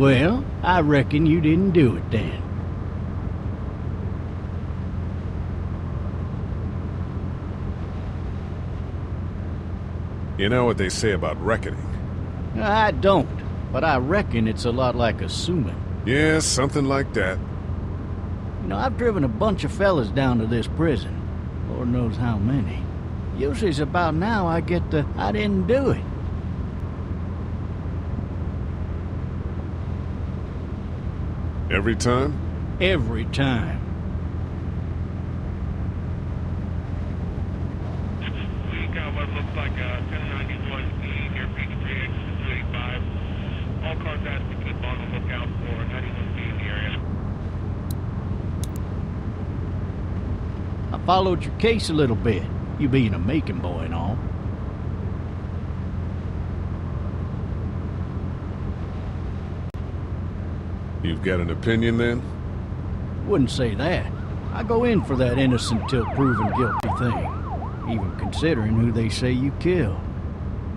Well, I reckon you didn't do it then. You know what they say about reckoning? I don't, but I reckon it's a lot like assuming. Yeah, something like that. You know, I've driven a bunch of fellas down to this prison. Lord knows how many. Usually it's about now I get the, I didn't do it. Every time? Every time. We got what looks like a 1091E near Peachtree, exit 285. All cars asked to keep on the lookout for 91B in the area. I followed your case a little bit, you being a Macon boy and all. You've got an opinion then? Wouldn't say that. I go in for that innocent till proven guilty thing, even considering who they say you killed.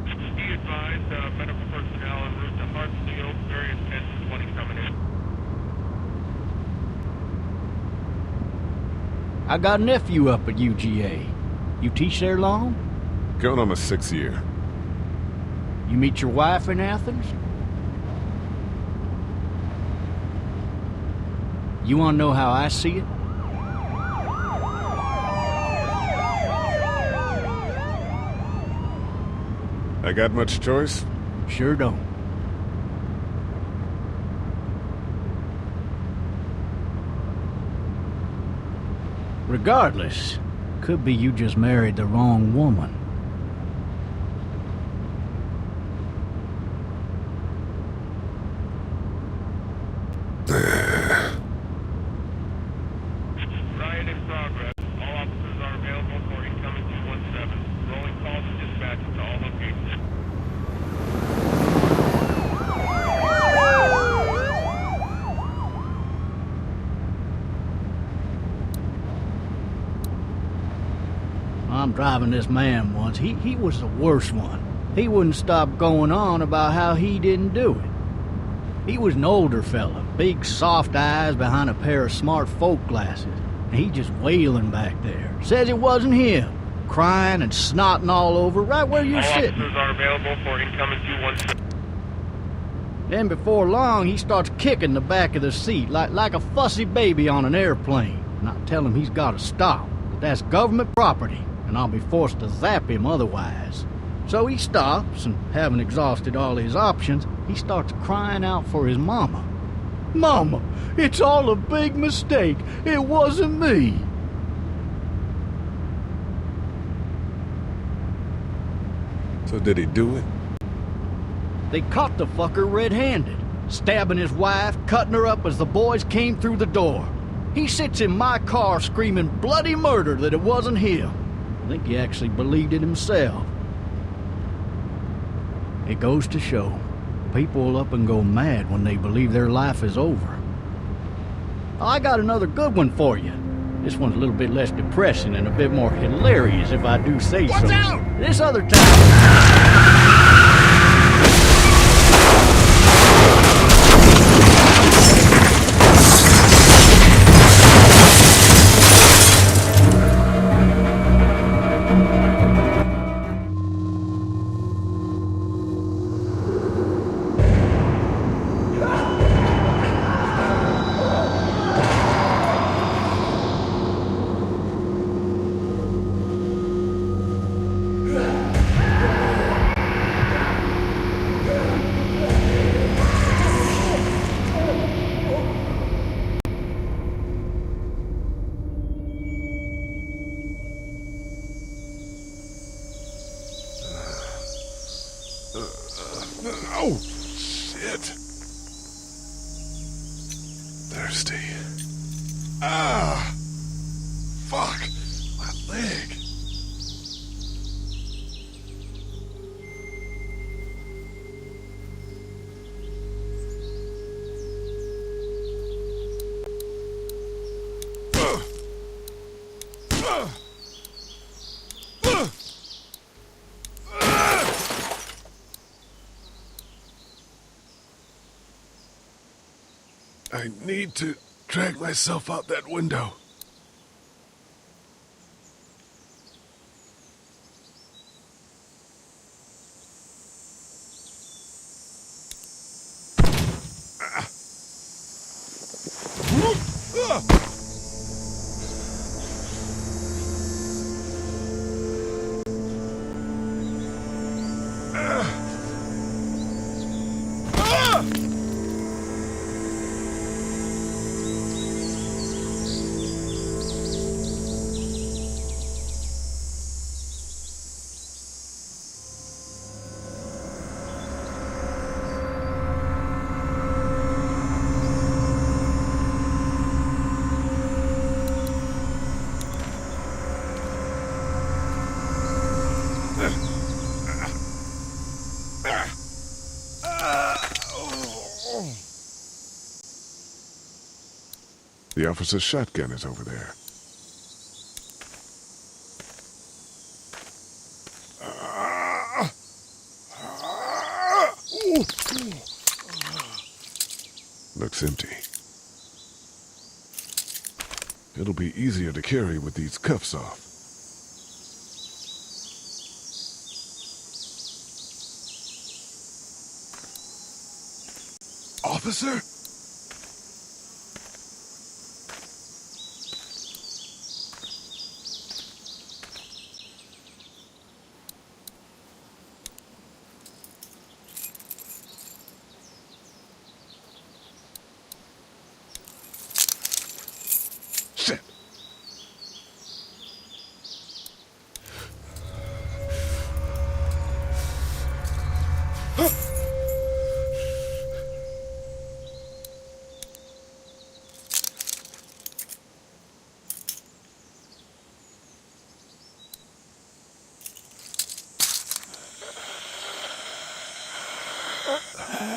Be advised, medical personnel en route to Hartsfield, various 1020 coming in. I got a nephew up at UGA. You teach there long? Going on my 6th year. You meet your wife in Athens? You want to know how I see it? I got much choice? Sure don't. Regardless, could be you just married the wrong woman. Riot in progress. All officers are available for incoming 217. Rolling calls and dispatches to all locations. I'm driving this man once. He was the worst one. He wouldn't stop going on about how he didn't do it. He was an older fella, big soft eyes behind a pair of smart folk glasses. And he just wailing back there. Says it wasn't him. Crying and snotting all over right where you're All sitting. officers are available for incoming 217. Then before long, he starts kicking the back of the seat like a fussy baby on an airplane. And I tell him he's got to stop, that that's government property, and I'll be forced to zap him otherwise. So he stops, and having exhausted all his options, he starts crying out for his mama. Mama, it's all a big mistake. It wasn't me. So did he do it? They caught the fucker red-handed, stabbing his wife, cutting her up as the boys came through the door. He sits in my car screaming bloody murder that it wasn't him. I think he actually believed it himself. It goes to show, people will up and go mad when they believe their life is over. I got another good one for you. This one's a little bit less depressing and a bit more hilarious, if I do say so. Watch out! This other time... Oh, shit. Thirsty. Ah! Fuck! My leg. I need to drag myself out that window. The officer's shotgun is over there. Looks empty. It'll be easier to carry with these cuffs off. Officer? Shit!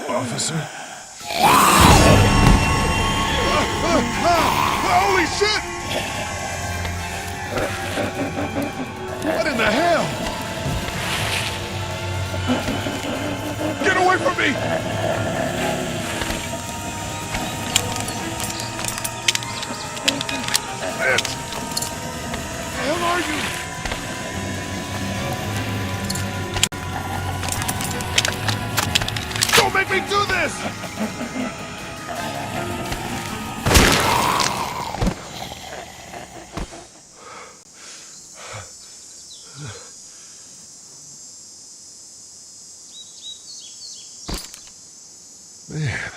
Officer? Holy shit! What in the hell? Get away from me! What the hell are you? Don't make me do this! Man.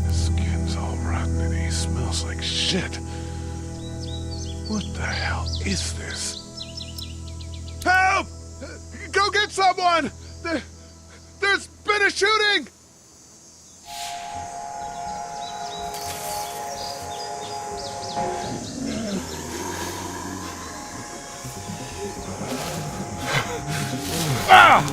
His skin's all rotten and he smells like shit. What the hell is this? Help! Go get someone! There's been a shooting! Ah!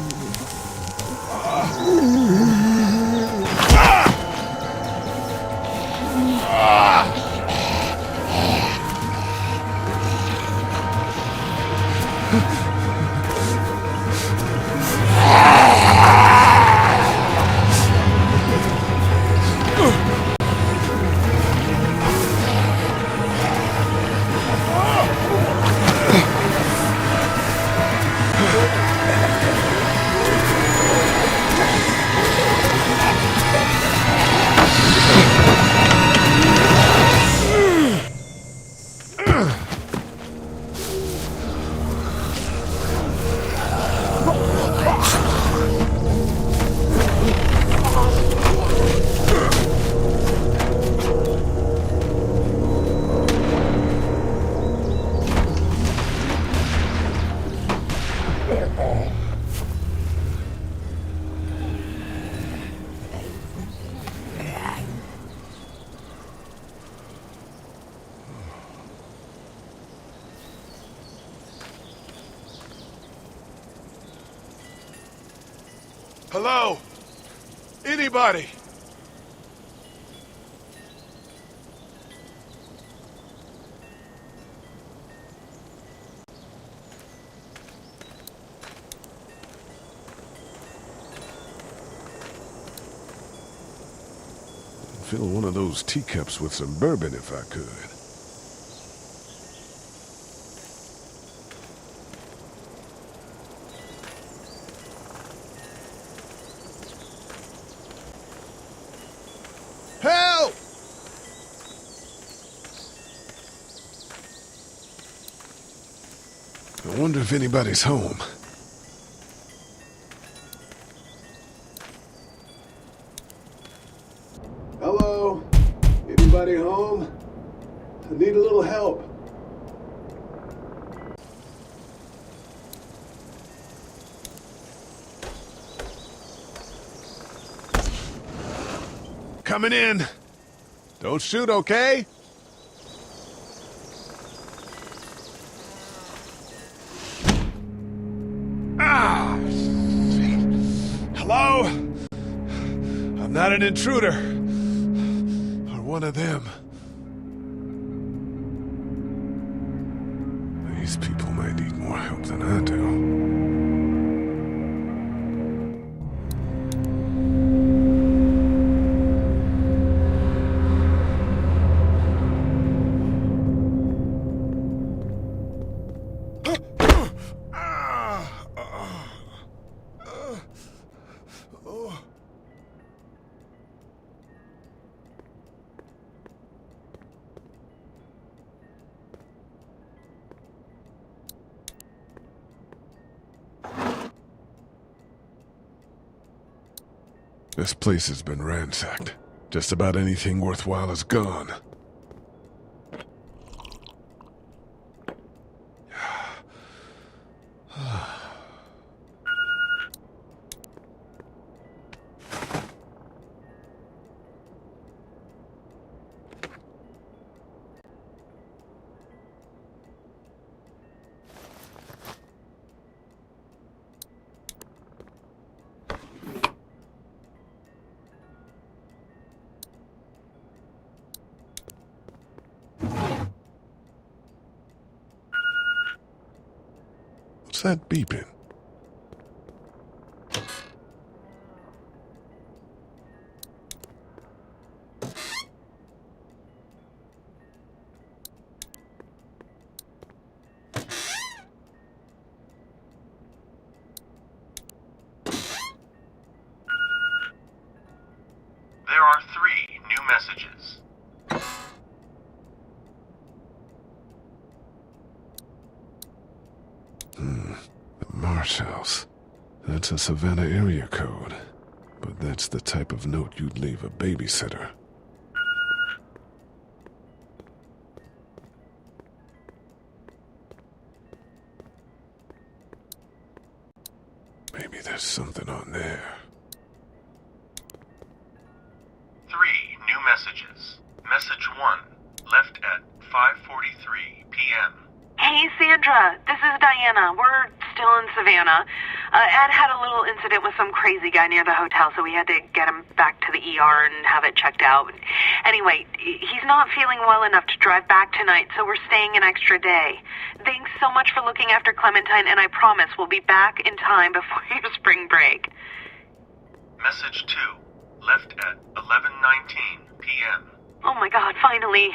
Hello? Anybody? fill one of those teacups with some bourbon if I could. Help! I wonder if anybody's home. Hello? Anybody home? I need a little help. Coming in. Don't shoot, okay? Ah! Shit. Hello? I'm not an intruder. Or one of them. These people might need more help than I do. This place has been ransacked. Just about anything worthwhile is gone. What's that beeping? There are 3 new messages. The Marsh House. That's a Savannah area code. But that's the type of note you'd leave a babysitter. Maybe there's something on there. 3 new messages. Message 1, left at 5:43 p.m. Hey, Sandra, this is Diana. We're still in Savannah. Ed had a little incident with some crazy guy near the hotel, so we had to get him back to the ER and have it checked out. Anyway, he's not feeling well enough to drive back tonight, so we're staying an extra day. Thanks so much for looking after Clementine, and I promise we'll be back in time before your spring break. Message 2, left at 11:19 p.m. Oh my God, finally.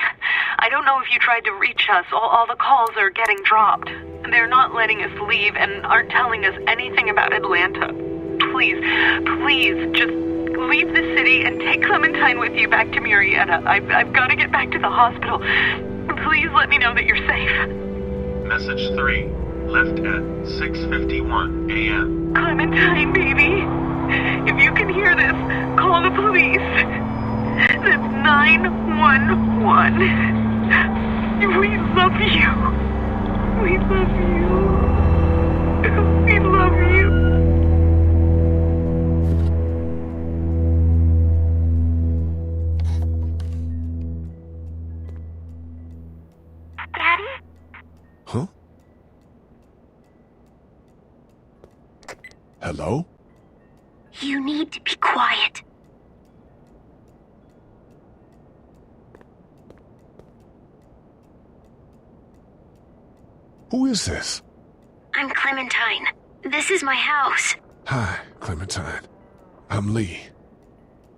I don't know if you tried to reach us. All the calls are getting dropped. They're not letting us leave and aren't telling us anything about Atlanta. Please, just leave the city and take Clementine with you back to Murrieta. I've got to get back to the hospital. Please let me know that you're safe. Message 3, left at 6:51 a.m. Clementine, baby. If you can hear this, call the police. That's 911. We love you. We love you. We love you. Daddy? Huh? Hello? You need to be quiet. Who is this? I'm Clementine. This is my house. Hi, Clementine. I'm Lee.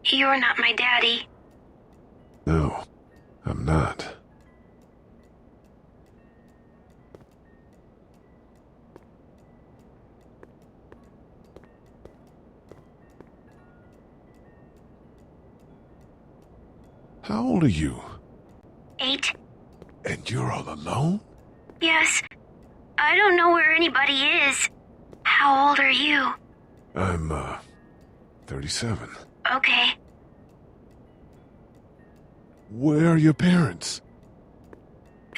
You're not my daddy. No, I'm not. How old are you? 8. And you're all alone? Yes. I don't know where anybody is. How old are you? I'm, 37. Okay. Where are your parents?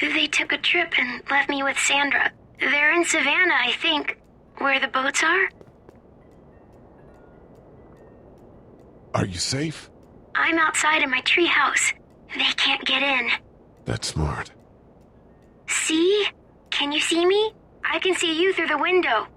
They took a trip and left me with Sandra. They're in Savannah, I think. Where the boats are? Are you safe? I'm outside in my treehouse. They can't get in. That's smart. See? Can you see me? I can see you through the window.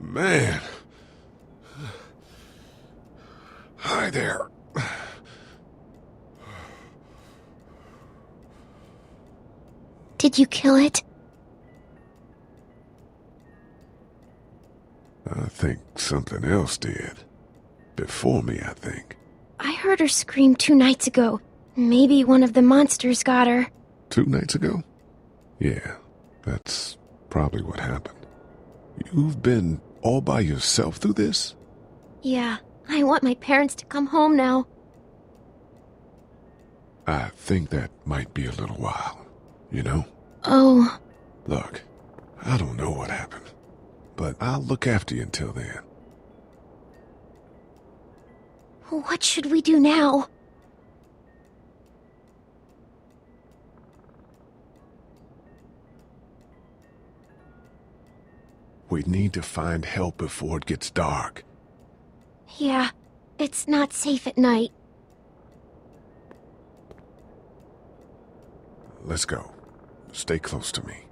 Man. Hi there. Did you kill it? I think something else did. Before me, I think. I heard her scream 2 nights ago. Maybe one of the monsters got her. 2 nights ago? Yeah, that's probably what happened. You've been all by yourself through this? Yeah, I want my parents to come home now. I think that might be a little while, you know? Oh. Look, I don't know what happened, but I'll look after you until then. What should we do now? We need to find help before it gets dark. Yeah, it's not safe at night. Let's go. Stay close to me.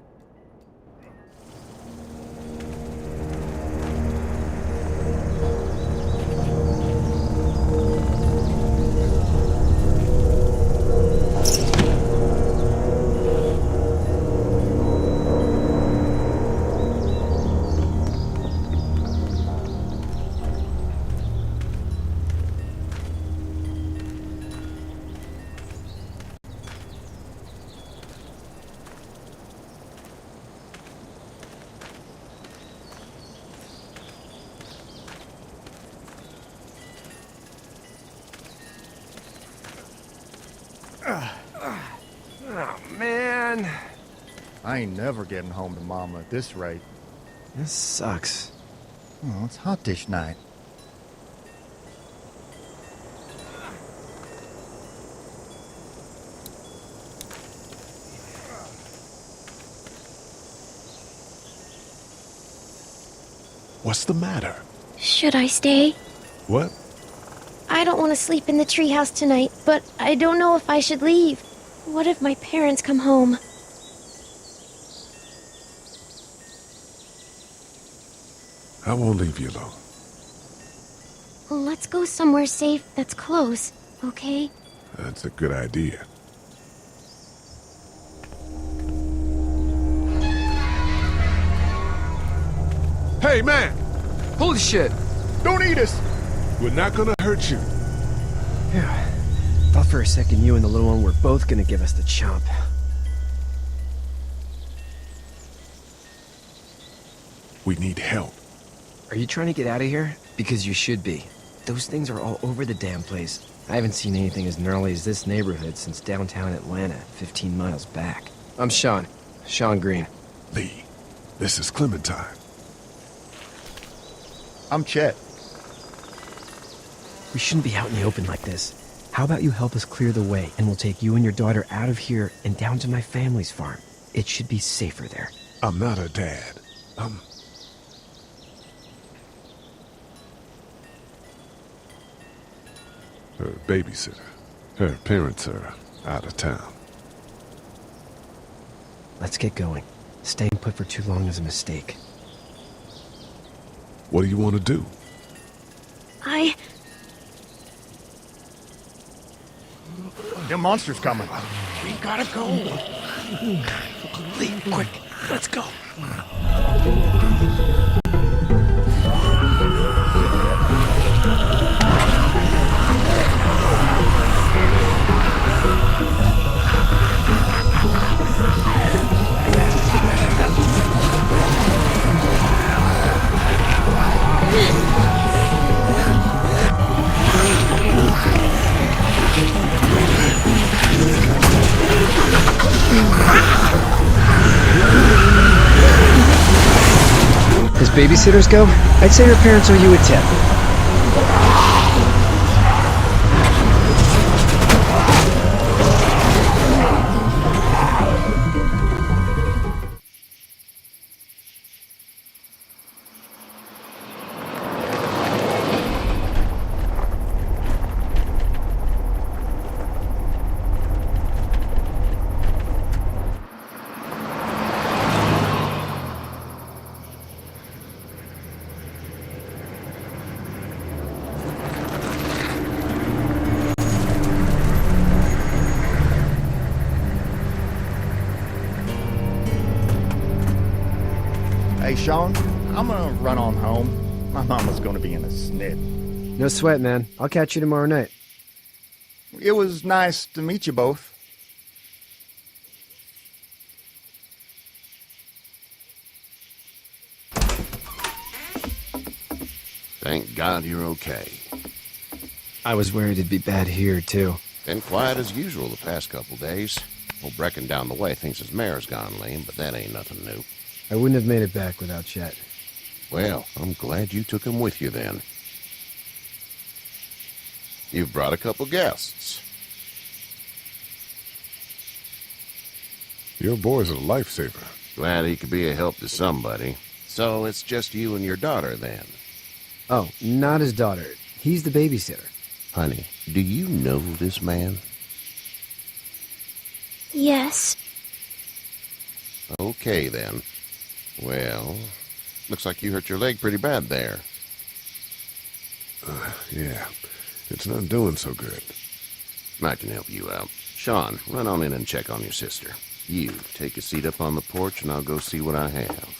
Oh, man. I ain't never getting home to Mama at this rate. This sucks. Oh, it's hot this night. What's the matter? Should I stay? What? I don't want to sleep in the treehouse tonight, but I don't know if I should leave. What if my parents come home? I won't leave you alone. Let's go somewhere safe that's close, okay? That's a good idea. Hey, man! Holy shit! Don't eat us! We're not gonna hurt you. Thought for a second you and the little one were both gonna give us the chomp. We need help. Are you trying to get out of here? Because you should be. Those things are all over the damn place. I haven't seen anything as gnarly as this neighborhood since downtown Atlanta, 15 miles back. I'm Sean. Sean Green. Lee, this is Clementine. I'm Chet. We shouldn't be out in the open like this. How about you help us clear the way, and we'll take you and your daughter out of here and down to my family's farm. It should be safer there. I'm not her dad. I'm her babysitter. Her parents are out of town. Let's get going. Staying put for too long is a mistake. What do you want to do? The monster's coming. We gotta go. Lee, quick, let's go. As babysitters go, I'd say her parents owe you a tip. Hey, Sean, I'm gonna run on home. My mama's gonna be in a snit. No sweat, man. I'll catch you tomorrow night. It was nice to meet you both. Thank God you're okay. I was worried it'd be bad here, too. Been quiet as usual the past couple days. Old Brecken down the way thinks his mare's gone lame, but that ain't nothing new. I wouldn't have made it back without Chet. Well, I'm glad you took him with you then. You've brought a couple guests. Your boy's a lifesaver. Glad he could be a help to somebody. So it's just you and your daughter then? Oh, not his daughter. He's the babysitter. Honey, do you know this man? Yes. Okay then. Well, looks like you hurt your leg pretty bad there. Yeah, it's not doing so good. I can help you out. Sean, run on in and check on your sister. You, take a seat up on the porch and I'll go see what I have.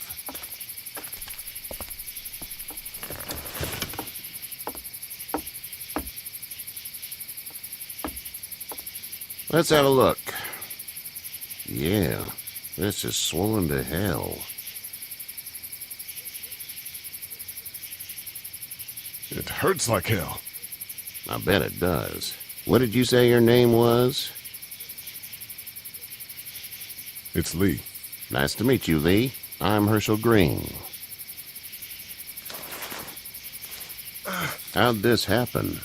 Let's have a look. Yeah, this is swollen to hell. It hurts like hell. I bet it does. What did you say your name was? It's Lee. Nice to meet you, Lee. I'm Herschel Green. How'd this happen?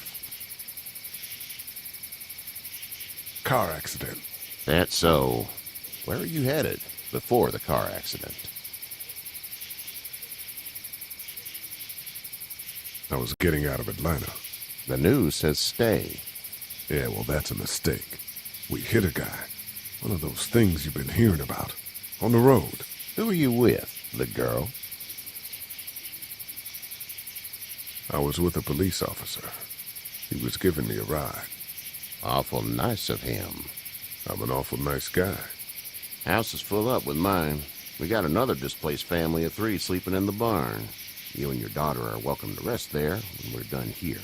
Car accident. That's so. Where are you headed before the car accident? I was getting out of Atlanta. The news says stay. Yeah, well, that's a mistake. We hit a guy. One of those things you've been hearing about. On the road. Who are you with? The girl? I was with a police officer. He was giving me a ride. Awful nice of him. I'm an awful nice guy. House is full up with mine. We got another displaced family of 3 sleeping in the barn. You and your daughter are welcome to rest there when we're done here.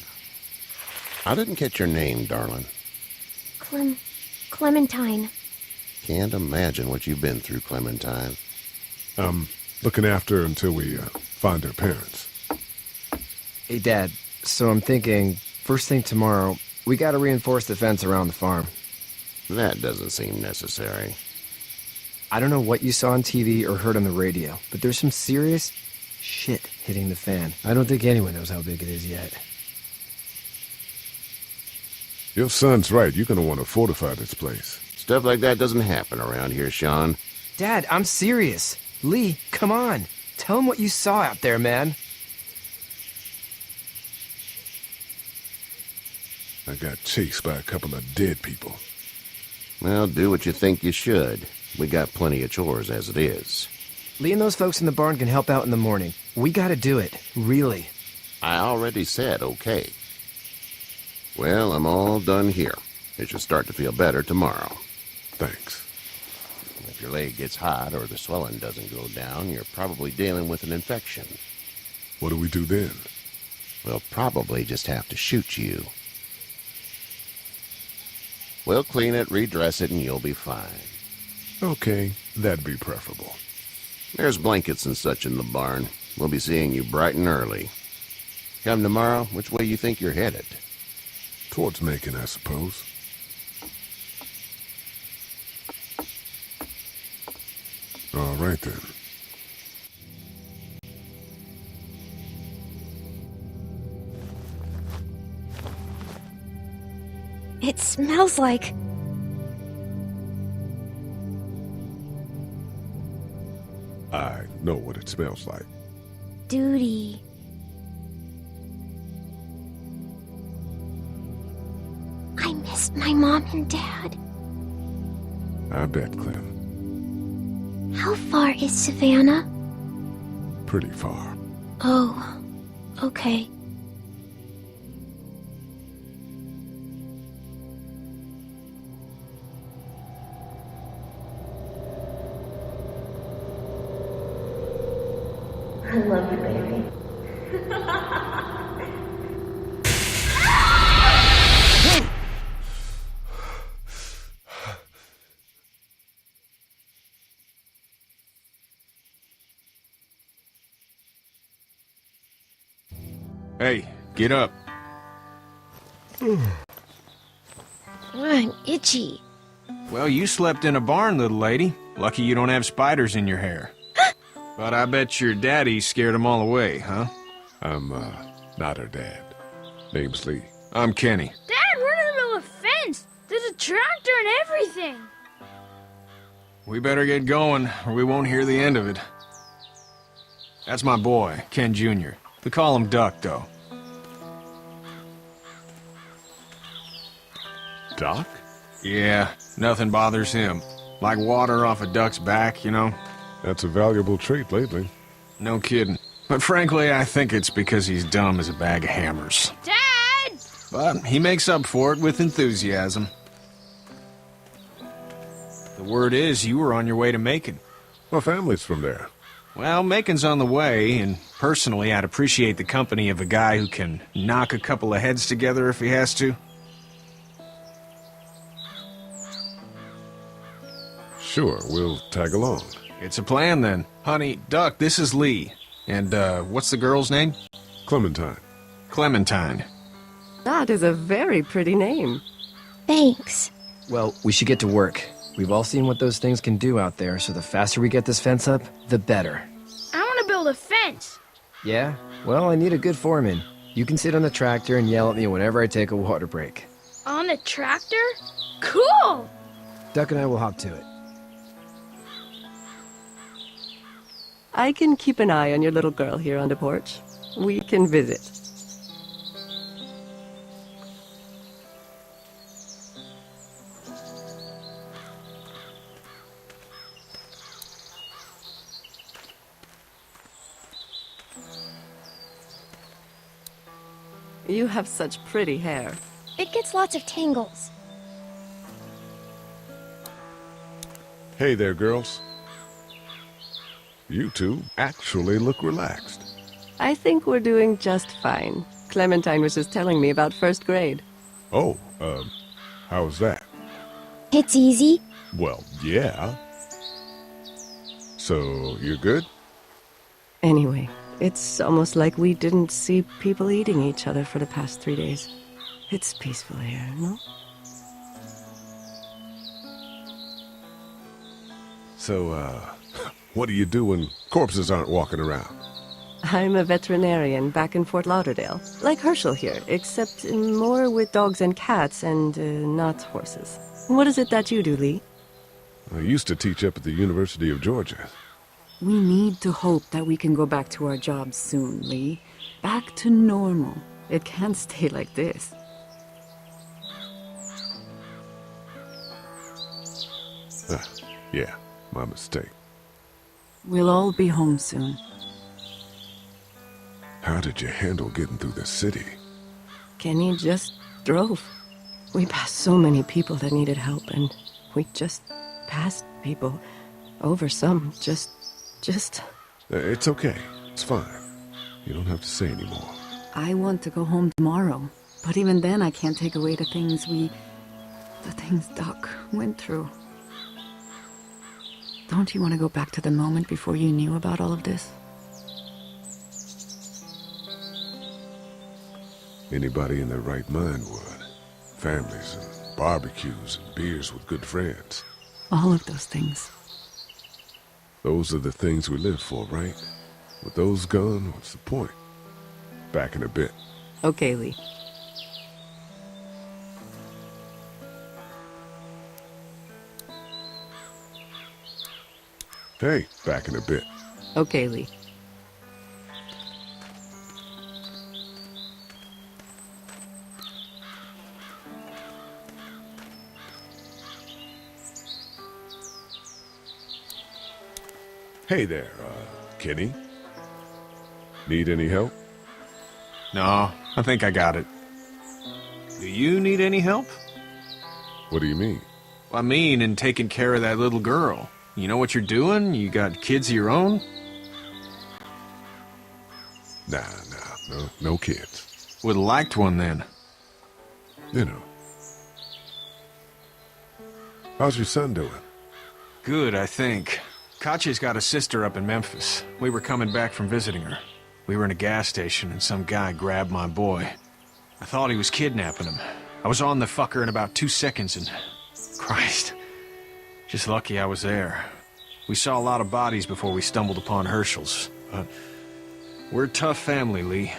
I didn't catch your name, darling. Clementine. Can't imagine what you've been through, Clementine. I'm looking after her until we find her parents. Hey, Dad, so I'm thinking, first thing tomorrow, we gotta reinforce the fence around the farm. That doesn't seem necessary. I don't know what you saw on TV or heard on the radio, but there's some serious shit hitting the fan. I don't think anyone knows how big it is yet. Your son's right. You're gonna want to fortify this place. Stuff like that doesn't happen around here, Sean. Dad, I'm serious. Lee, come on. Tell him what you saw out there, man. I got chased by a couple of dead people. Well, do what you think you should. We got plenty of chores as it is. Lee and those folks in the barn can help out in the morning. We gotta do it. Really. I already said okay. Well, I'm all done here. It should start to feel better tomorrow. Thanks. If your leg gets hot or the swelling doesn't go down, you're probably dealing with an infection. What do we do then? We'll probably just have to shoot you. We'll clean it, redress it, and you'll be fine. Okay, that'd be preferable. There's blankets and such in the barn. We'll be seeing you bright and early. Come tomorrow, which way you think you're headed? Towards Macon, I suppose. All right, then. It smells like... I know what it smells like. duty. I missed my mom and dad. I bet, Clem. How far is Savannah? Pretty far. Oh, okay. I love you, baby. Hey, get up. I'm itchy. Well, you slept in a barn, little lady. Lucky you don't have spiders in your hair. But I bet your daddy scared them all away, huh? I'm, not her dad. Name's Lee. I'm Kenny. Dad, we're in the middle of a fence. There's a tractor and everything. We better get going, or we won't hear the end of it. That's my boy, Ken Jr. They call him Duck, though. Doc? Yeah, nothing bothers him. Like water off a duck's back, you know? That's a valuable trait lately. No kidding. But frankly, I think it's because he's dumb as a bag of hammers. Dad! But he makes up for it with enthusiasm. The word is you were on your way to Macon. My family's from there. Well, Macon's on the way, and personally, I'd appreciate the company of a guy who can knock a couple of heads together if he has to. Sure, we'll tag along. It's a plan, then. Honey, Duck, this is Lee. And, what's the girl's name? Clementine. Clementine. That is a very pretty name. Thanks. Well, we should get to work. We've all seen what those things can do out there, so the faster we get this fence up, the better. I want to build a fence. Yeah? Well, I need a good foreman. You can sit on the tractor and yell at me whenever I take a water break. On a tractor? Cool! Duck and I will hop to it. I can keep an eye on your little girl here on the porch. We can visit. You have such pretty hair. It gets lots of tangles. Hey there, girls. You two actually look relaxed. I think we're doing just fine. Clementine was just telling me about first grade. Oh, how's that? It's easy. Well, yeah. So, you're good? Anyway, it's almost like we didn't see people eating each other for the past 3 days. It's peaceful here, no? So, what do you do when corpses aren't walking around? I'm a veterinarian back in Fort Lauderdale. Like Herschel here, except more with dogs and cats and not horses. What is it that you do, Lee? I used to teach up at the University of Georgia. We need to hope that we can go back to our jobs soon, Lee. Back to normal. It can't stay like this. Yeah, my mistake. We'll all be home soon. How did you handle getting through the city? Kenny just drove. We passed so many people that needed help, and we just passed people. Over some, just... It's okay. It's fine. You don't have to say anymore. I want to go home tomorrow, but even then I can't take away the things Doc went through. Don't you want to go back to the moment before you knew about all of this? Anybody in their right mind would. Families and barbecues and beers with good friends. All of those things. Those are the things we live for, right? With those gone, what's the point? Back in a bit. Okay, Lee. Hey, back in a bit. Okay, Lee. Hey there, Kenny. Need any help? No, I think I got it. Do you need any help? What do you mean? I mean, in taking care of that little girl. You know what you're doing? You got kids of your own? No kids. Would've liked one then. You know. How's your son doing? Good, I think. Katya's got a sister up in Memphis. We were coming back from visiting her. We were in a gas station and some guy grabbed my boy. I thought he was kidnapping him. I was on the fucker in about 2 seconds and... Christ. Just lucky I was there. We saw a lot of bodies before we stumbled upon Herschel's. But we're a tough family, Lee.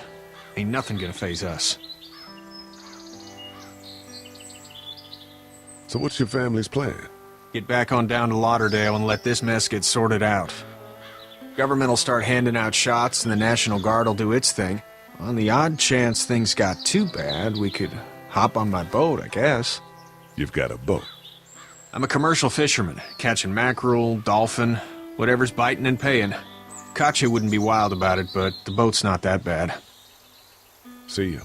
Ain't nothing gonna faze us. So what's your family's plan? Get back on down to Lauderdale and let this mess get sorted out. Government will start handing out shots and the National Guard will do its thing. On the odd chance things got too bad, we could hop on my boat, I guess. You've got a boat? I'm a commercial fisherman, catching mackerel, dolphin, whatever's biting and paying. Katya wouldn't be wild about it, but the boat's not that bad. See ya.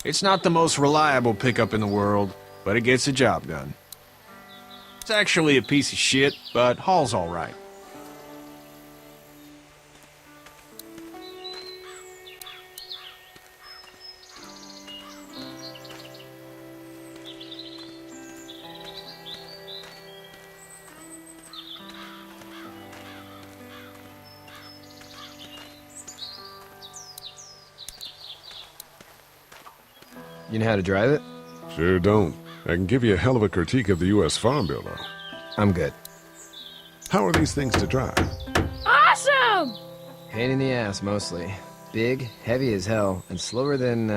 It's not the most reliable pickup in the world, but it gets the job done. It's actually a piece of shit, but haul's all right. You know how to drive it? Sure don't. I can give you a hell of a critique of the U.S. Farm Bill, though. I'm good. How are these things to drive? Awesome! Pain in the ass, mostly. Big, heavy as hell, and slower than,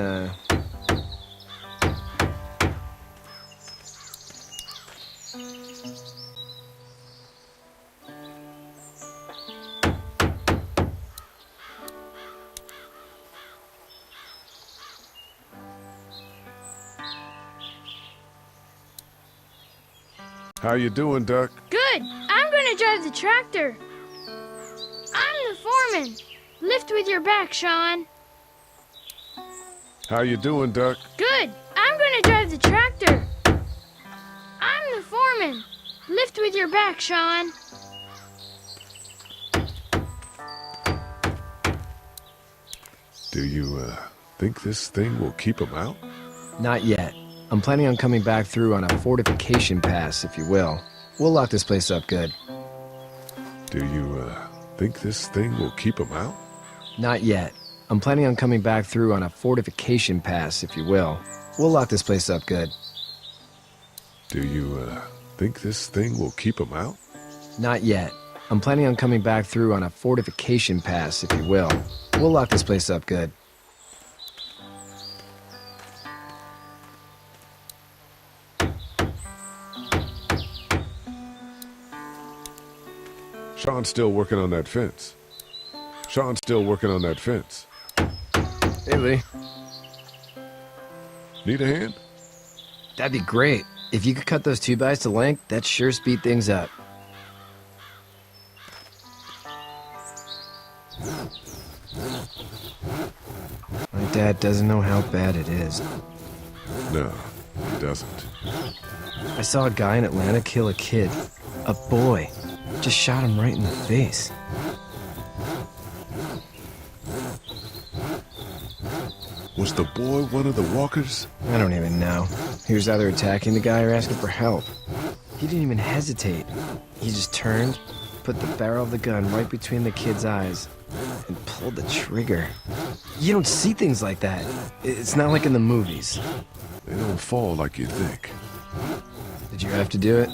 How you doing, Duck? Good. I'm gonna drive the tractor. I'm the foreman. Lift with your back, Sean. How you doing, Duck? Good. I'm gonna drive the tractor. I'm the foreman. Lift with your back, Sean. Do you, think this thing will keep him out? Not yet. I'm planning on coming back through on a fortification pass, if you will. We'll lock this place up good. Do you, think this thing will keep him out? Not yet. I'm planning on coming back through on a fortification pass, if you will. We'll lock this place up good. Do you, think this thing will keep him out? Not yet. I'm planning on coming back through on a fortification pass, if you will. We'll lock this place up good. Sean's still working on that fence. Sean's still working on that fence. Hey, Lee. Need a hand? That'd be great. If you could cut those 2x to length, that'd sure speed things up. My dad doesn't know how bad it is. No, he doesn't. I saw a guy in Atlanta kill a kid. A boy. Just shot him right in the face. Was the boy one of the walkers? I don't even know. He was either attacking the guy or asking for help. He didn't even hesitate. He just turned, put the barrel of the gun right between the kid's eyes, and pulled the trigger. You don't see things like that. It's not like in the movies. They don't fall like you think. Did you have to do it?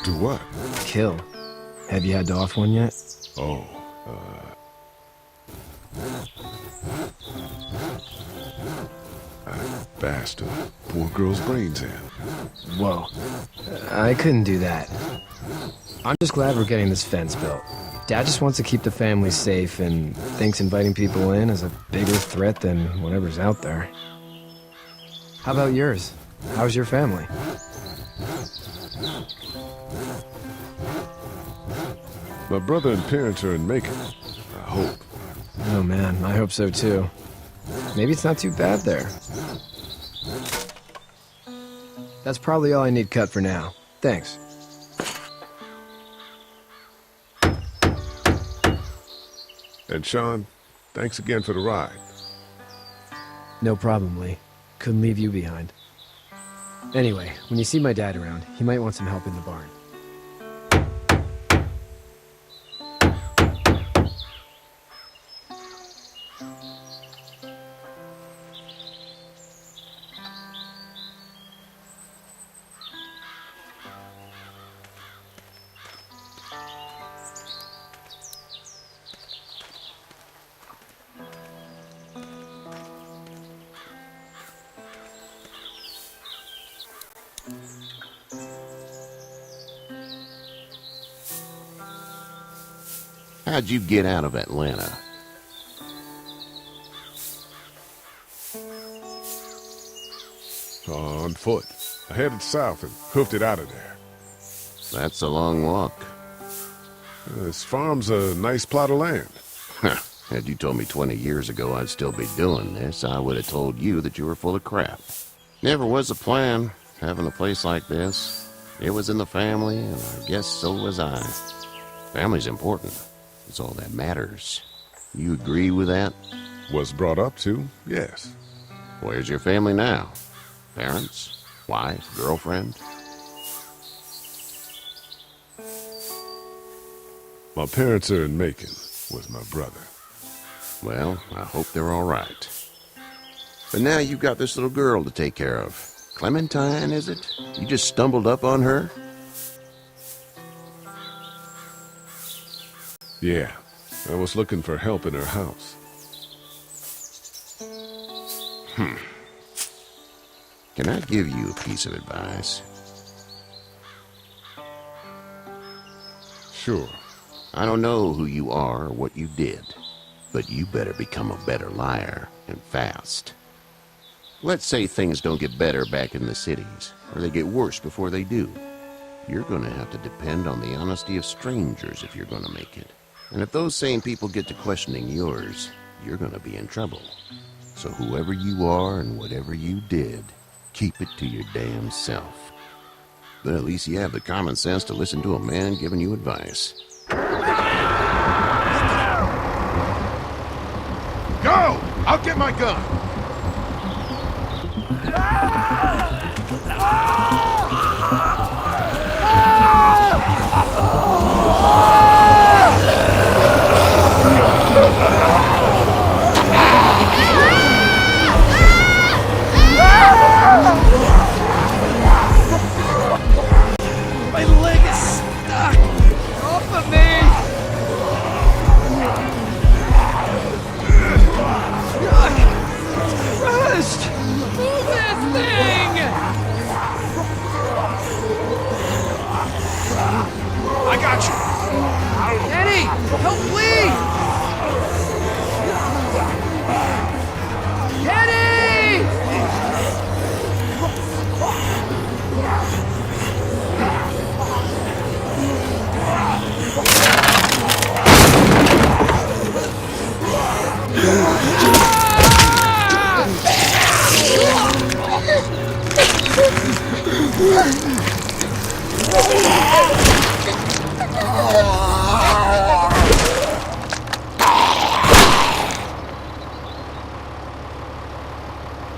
Do what? Kill. Have you had to off one yet? Oh, I bashed a poor girl's brains in. Whoa. I couldn't do that. I'm just glad we're getting this fence built. Dad just wants to keep the family safe and thinks inviting people in is a bigger threat than whatever's out there. How about yours? How's your family? My brother and parents are in Macon. I hope. Oh man, I hope so too. Maybe it's not too bad there. That's probably all I need cut for now. Thanks. And Sean, thanks again for the ride. No problem, Lee. Couldn't leave you behind. Anyway, when you see my dad around, he might want some help in the barn. How'd you get out of Atlanta? On foot. I headed south and hoofed it out of there. That's a long walk. This farm's a nice plot of land. Had you told me 20 years ago I'd still be doing this, I would have told you that you were full of crap. Never was a plan, having a place like this. It was in the family, and I guess so was I. Family's important. It's all that matters. You agree with that? Was brought up to, yes. Where's your family now? Parents? Wife? Girlfriend? My parents are in Macon with my brother. Well, I hope they're all right. But now you've got this little girl to take care of. Clementine, is it? You just stumbled up on her? Yeah, I was looking for help in her house. Can I give you a piece of advice? Sure. I don't know who you are or what you did, but you better become a better liar, and fast. Let's say things don't get better back in the cities, or they get worse before they do. You're gonna have to depend on the honesty of strangers if you're gonna make it. And if those same people get to questioning yours, you're gonna be in trouble. So whoever you are and whatever you did, keep it to your damn self. But at least you have the common sense to listen to a man giving you advice. Go! I'll get my gun. My leg is stuck! Off of me! Christ! Move this thing! I got you. Eddie! Help, please! Eddie!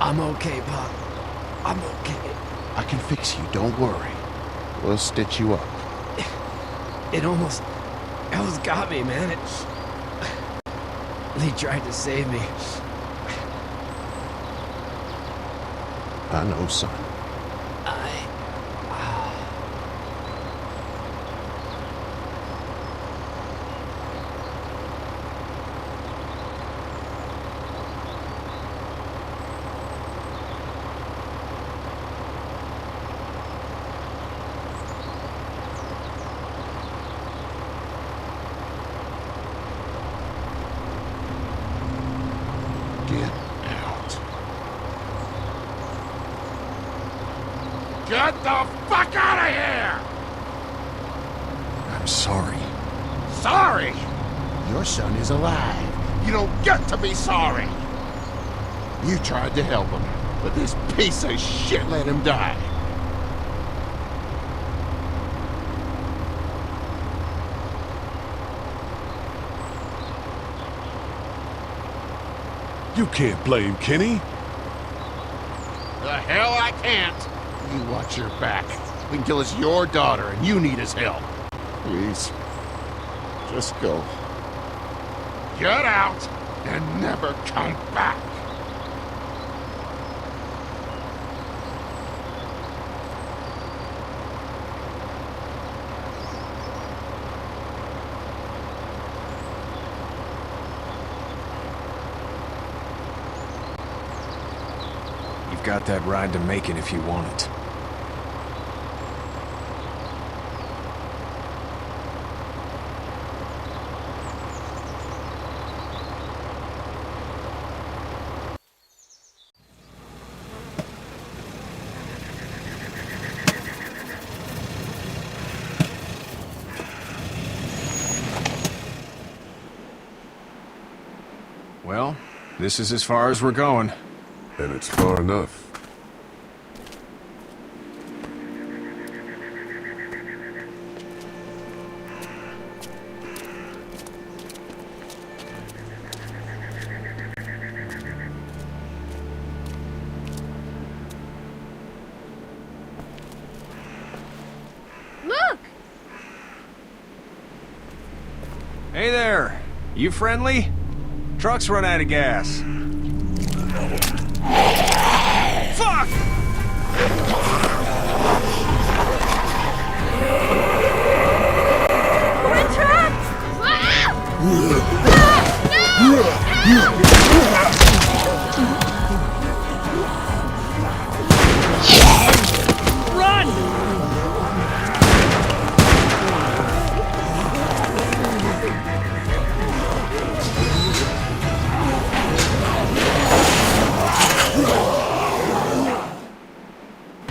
I'm okay, Pop. I'm okay. I can fix you, don't worry. We'll stitch you up. It almost got me, man. Lee tried to save me. I know, son. Get the fuck out of here! I'm sorry. Sorry? Your son is alive. You don't get to be sorry. You tried to help him, but this piece of shit let him die. You can't blame Kenny. The hell I can't. You watch your back. We can tell it's your daughter and you need his help. Please. Just go. Get out and never come back. You've got that ride to Macon if you want it. Well, this is as far as we're going. And it's far enough. Look! Hey there! You friendly? Truck's run out of gas. Fuck! We're trapped! Run!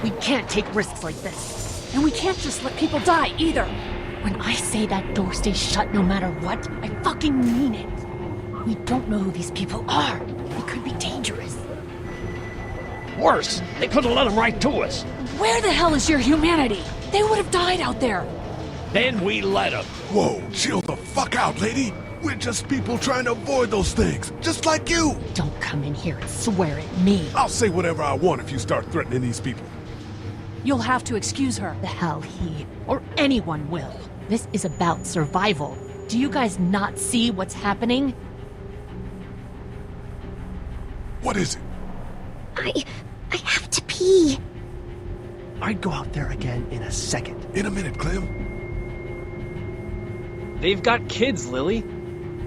We can't take risks like this. And we can't just let people die, either. When I say that door stays shut no matter what, I fucking mean it. We don't know who these people are. It could be dangerous. Worse, they could have let them right to us. Where the hell is your humanity? They would have died out there. Then we let them. Whoa, chill the fuck out, lady. We're just people trying to avoid those things, just like you. Don't come in here and swear at me. I'll say whatever I want if you start threatening these people. You'll have to excuse her. The hell he or anyone will. This is about survival. Do you guys not see what's happening? What is it? I have to pee. I'd go out there again in a second. In a minute, Clem. They've got kids, Lily.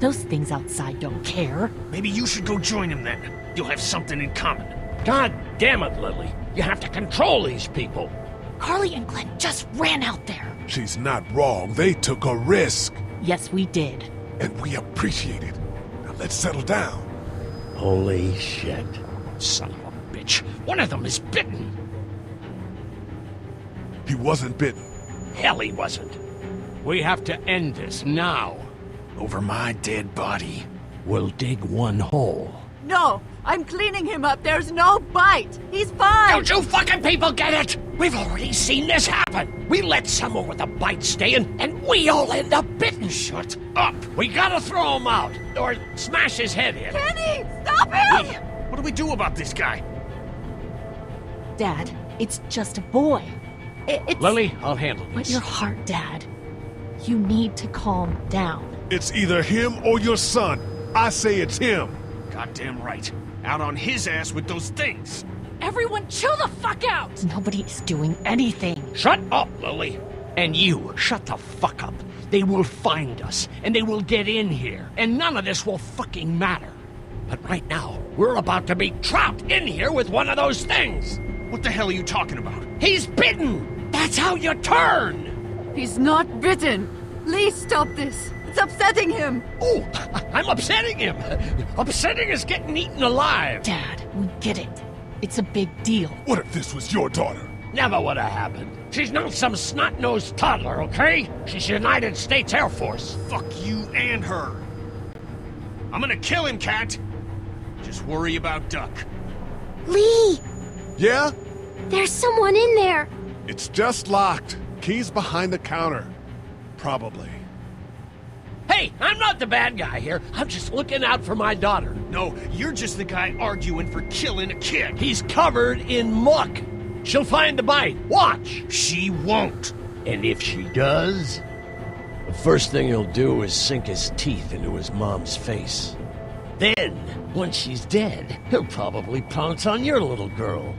Those things outside don't care. Maybe you should go join them then. You'll have something in common. God damn it, Lily. You have to control these people. Carly and Glenn just ran out there. She's not wrong. They took a risk. Yes, we did. And we appreciate it. Now let's settle down. Holy shit. Son of a bitch. One of them is bitten. He wasn't bitten. Hell, he wasn't. We have to end this now. Over my dead body, we'll dig one hole. No, I'm cleaning him up. There's no bite. He's fine. Don't you fucking people get it? We've already seen this happen. We let someone with a bite stay in, and we all end up bitten. Shut up. We gotta throw him out, or smash his head in. Kenny, stop him! What do we do about this guy? Dad, it's just a boy. It's... Lily, I'll handle this. But your heart, Dad. You need to calm down. It's either him or your son. I say it's him. Goddamn right. Out on his ass with those things. Everyone chill the fuck out! Nobody is doing anything. Shut up, Lily. And you, shut the fuck up. They will find us, and they will get in here, and none of this will fucking matter. But right now, we're about to be trapped in here with one of those things. What the hell are you talking about? He's bitten! That's how you turn! He's not bitten. Please stop this. It's upsetting him. Oh, I'm upsetting him. Upsetting is getting eaten alive. Dad, we get it. It's a big deal. What if this was your daughter? Never would have happened. She's not some snot-nosed toddler, okay? She's United States Air Force. Fuck you and her. I'm gonna kill him, Cat. Just worry about Duck. Lee! Yeah? There's someone in there. It's just locked. Key's behind the counter. Probably. Hey, I'm not the bad guy here. I'm just looking out for my daughter. No, you're just the guy arguing for killing a kid. He's covered in muck. She'll find the bite. Watch. She won't. And if she does, the first thing he'll do is sink his teeth into his mom's face. Then, once she's dead, he'll probably pounce on your little girl.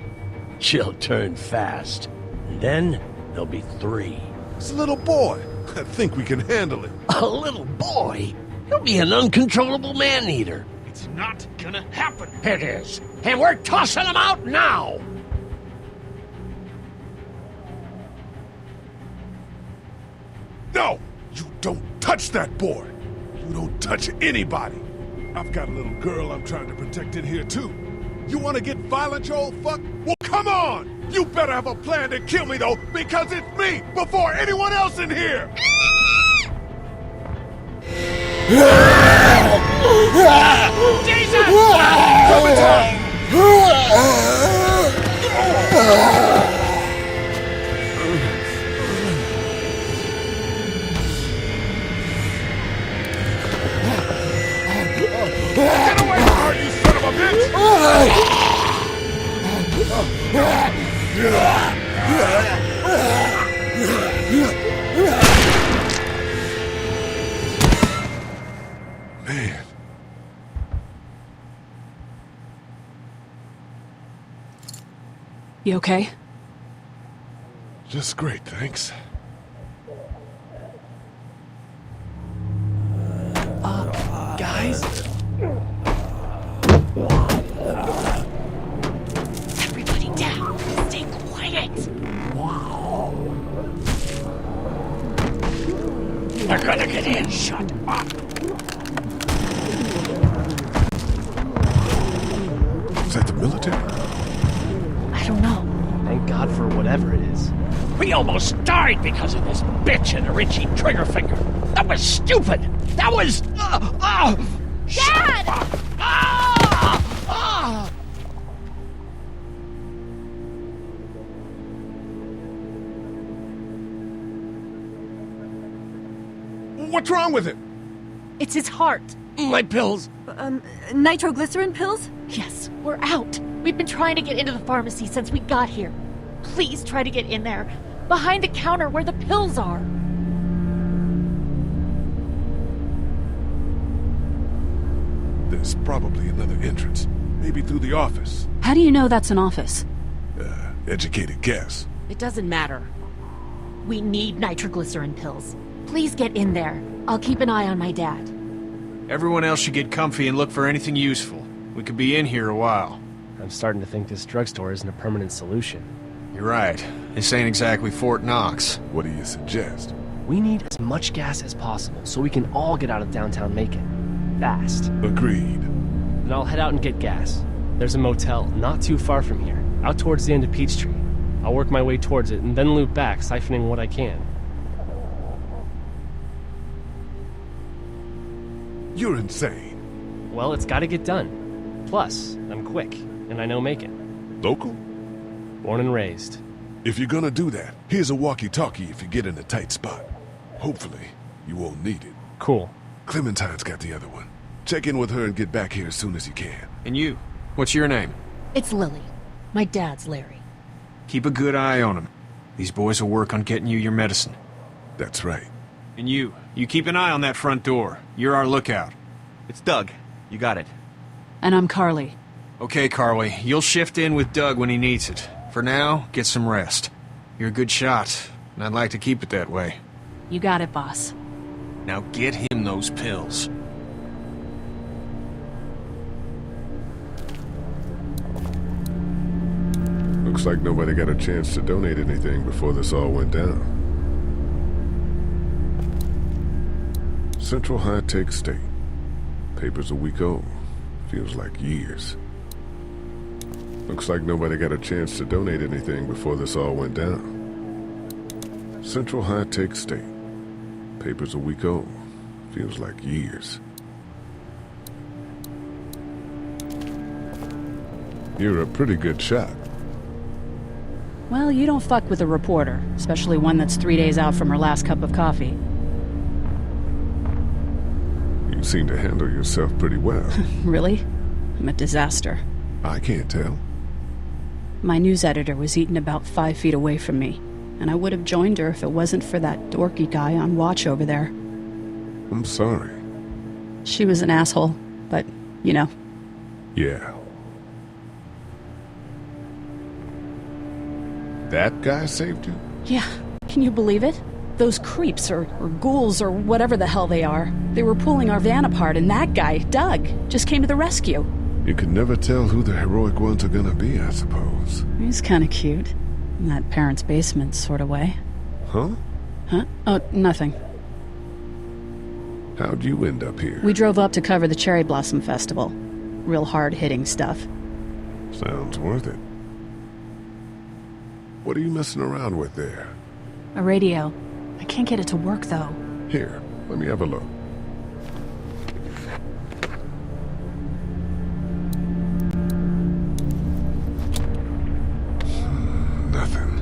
She'll turn fast. And then, there'll be 3. It's a little boy. I think we can handle it. A little boy? He'll be an uncontrollable man-eater. It's not gonna happen. It is. And we're tossing him out now! No! You don't touch that boy! You don't touch anybody! I've got a little girl I'm trying to protect in here, too. You want to get violent, you old fuck? Well, come on! You better have a plan to kill me, though, because it's me before anyone else in here! Jesus! Get away from her, you son of a bitch! Man. You okay? Just great, thanks. Guys? Everybody down. Stay quiet. They're gonna get in. Shut up. Is that the military? I don't know. Thank God for whatever it is. We almost died because of this bitch and her itchy trigger finger. That was stupid. That was... Dad! What's wrong with it? It's his heart. My pills! Nitroglycerin pills? Yes, we're out. We've been trying to get into the pharmacy since we got here. Please try to get in there. Behind the counter where the pills are. There's probably another entrance. Maybe through the office. How do you know that's an office? Educated guess. It doesn't matter. We need nitroglycerin pills. Please get in there. I'll keep an eye on my dad. Everyone else should get comfy and look for anything useful. We could be in here a while. I'm starting to think this drugstore isn't a permanent solution. You're right. This ain't exactly Fort Knox. What do you suggest? We need as much gas as possible so we can all get out of downtown Macon. Fast. Agreed. Then I'll head out and get gas. There's a motel not too far from here, out towards the end of Peachtree. I'll work my way towards it and then loop back, siphoning what I can. You're insane. Well, it's gotta get done. Plus, I'm quick, and I know Macon. Local? Born and raised. If you're gonna do that, here's a walkie-talkie if you get in a tight spot. Hopefully, you won't need it. Cool. Clementine's got the other one. Check in with her and get back here as soon as you can. And you? What's your name? It's Lily. My dad's Larry. Keep a good eye on him. These boys will work on getting you your medicine. That's right. And you keep an eye on that front door. You're our lookout. It's Doug. You got it. And I'm Carly. Okay, Carly. You'll shift in with Doug when he needs it. For now, get some rest. You're a good shot, and I'd like to keep it that way. You got it, boss. Now get him those pills. Looks like nobody got a chance to donate anything before this all went down. Central High-Tech State. Paper's a week old. Feels like years. Looks like nobody got a chance to donate anything before this all went down. Central High-Tech State. Paper's a week old. Feels like years. You're a pretty good shot. Well, you don't fuck with a reporter, especially one that's 3 days out from her last cup of coffee. You seem to handle yourself pretty well. Really? I'm a disaster. I can't tell. My news editor was eaten about 5 feet away from me, and I would have joined her if it wasn't for that dorky guy on watch over there. I'm sorry. She was an asshole, but, you know. Yeah. That guy saved you? Yeah. Can you believe it? Those creeps, or ghouls, or whatever the hell they are. They were pulling our van apart, and that guy, Doug, just came to the rescue. You can never tell who the heroic ones are gonna be, I suppose. He's kinda cute. In that parents' basement sort of way. Huh? Huh? Oh, nothing. How'd you end up here? We drove up to cover the Cherry Blossom Festival. Real hard-hitting stuff. Sounds worth it. What are you messing around with there? A radio. I can't get it to work, though. Here, let me have a look. Nothing.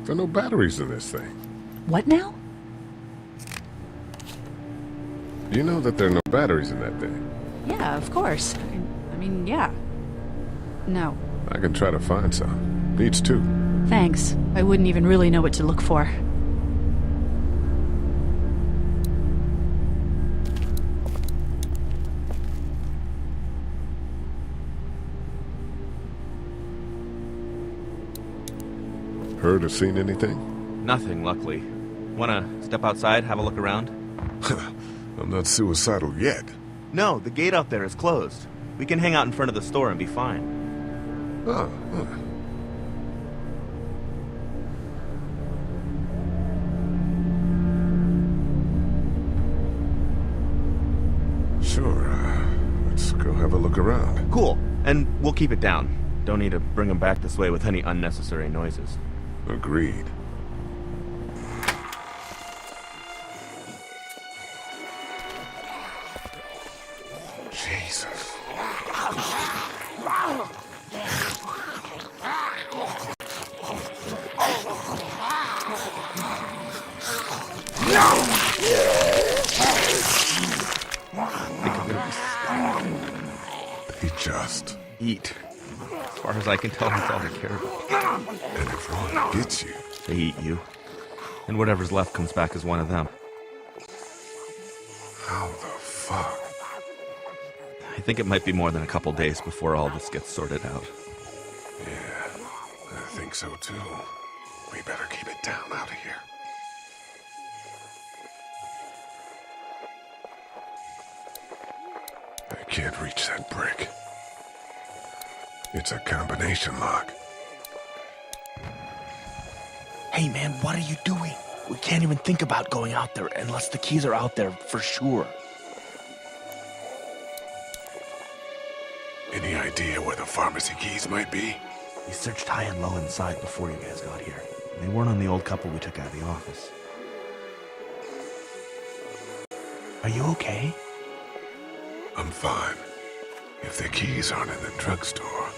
There are no batteries in this thing. What now? You know that there are no batteries in that thing. Yeah, of course. I mean, yeah. No. I can try to find some. Needs two. Thanks. I wouldn't even really know what to look for. Heard or seen anything? Nothing, luckily. Wanna step outside, have a look around? I'm not suicidal yet. No, the gate out there is closed. We can hang out in front of the store and be fine. Oh, Sure, let's go have a look around. Cool, and we'll keep it down. Don't need to bring them back this way with any unnecessary noises. Agreed. Jesus. They just eat. As far as I can tell, that's all they care about. And if one gets you, they eat you. And whatever's left comes back as one of them. How the fuck? I think it might be more than a couple days before all this gets sorted out. Yeah, I think so too. We better keep it down out of here. I can't reach that brick. It's a combination lock. Hey man, what are you doing? We can't even think about going out there unless the keys are out there for sure. Any idea where the pharmacy keys might be? We searched high and low inside before you guys got here. They weren't on the old couple we took out of the office. Are you okay? I'm fine. If the keys aren't in the drugstore,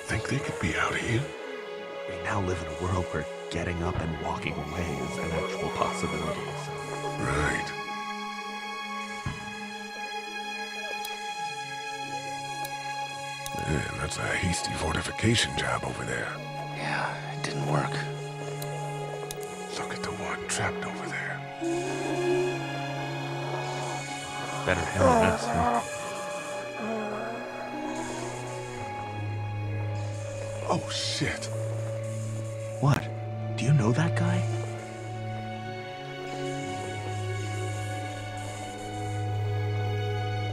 think they could be out here? We now live in a world where getting up and walking away is an actual possibility. So. Right. Man, that's a hasty fortification job over there. Yeah, it didn't work. Look at the one trapped over there. Better handle this, huh? Oh, shit. What? Do you know that guy?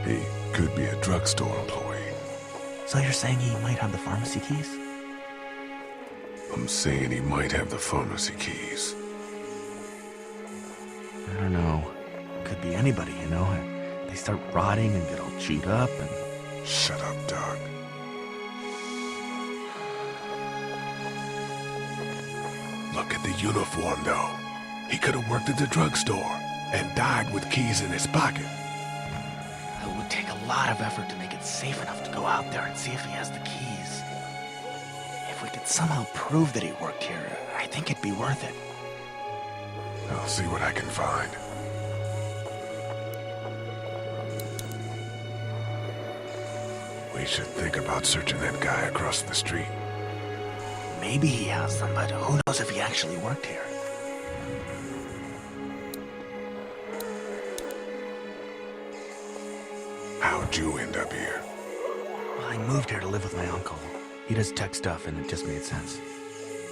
He could be a drugstore employee. So you're saying he might have the pharmacy keys? I'm saying he might have the pharmacy keys. I don't know. Could be anybody, you know? They start rotting and get all chewed up and... Shut up, Doug. Look at the uniform, though. He could have worked at the drugstore and died with keys in his pocket. It would take a lot of effort to make it safe enough to go out there and see if he has the keys. If we could somehow prove that he worked here, I think it'd be worth it. I'll see what I can find. We should think about searching that guy across the street. Maybe he has them, but who knows if he actually worked here? How'd you end up here? Well, I moved here to live with my uncle. He does tech stuff, and it just made sense.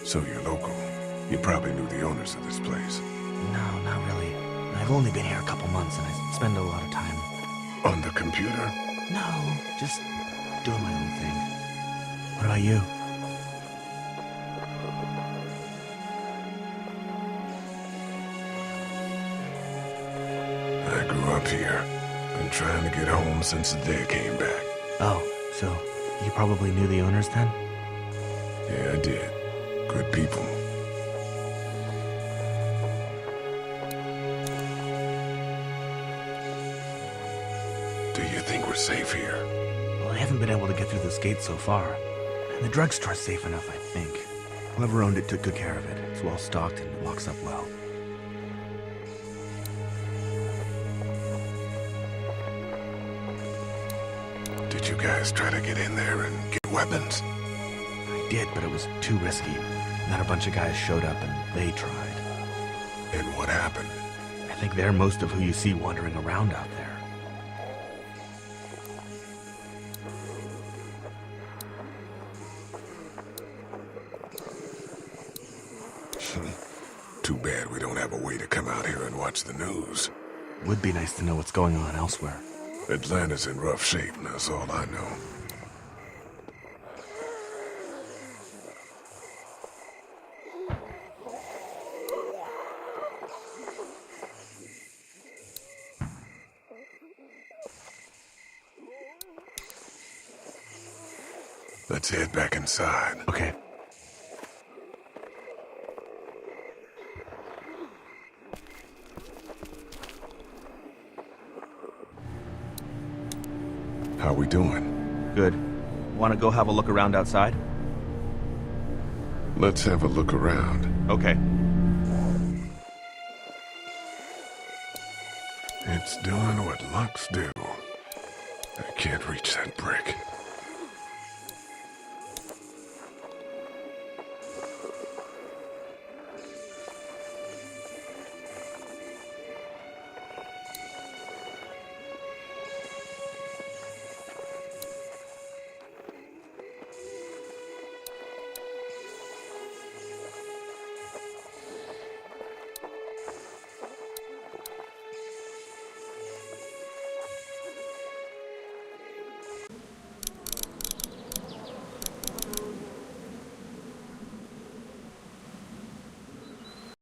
So you're local. You probably knew the owners of this place. No, not really. I've only been here a couple months, and I spend a lot of time... On the computer? No, just doing my own thing. What about you? I grew up here. Been trying to get home since the day came back. Oh, so you probably knew the owners then? Yeah, I did. Good people. Do you think we're safe here? Well, I haven't been able to get through this gate so far. And the drugstore's safe enough, I think. Whoever owned it took good care of it. It's well stocked and it locks up well. Did you guys try to get in there and get weapons? I did, but it was too risky. And then a bunch of guys showed up and they tried. And what happened? I think they're most of who you see wandering around out there. Too bad we don't have a way to come out here and watch the news. Would be nice to know what's going on elsewhere. Atlanta's in rough shape, and that's all I know. Let's head back inside. Okay. How we doing? Good. Want to go have a look around outside? Let's have a look around. Okay. It's doing what locks do. I can't reach that brick.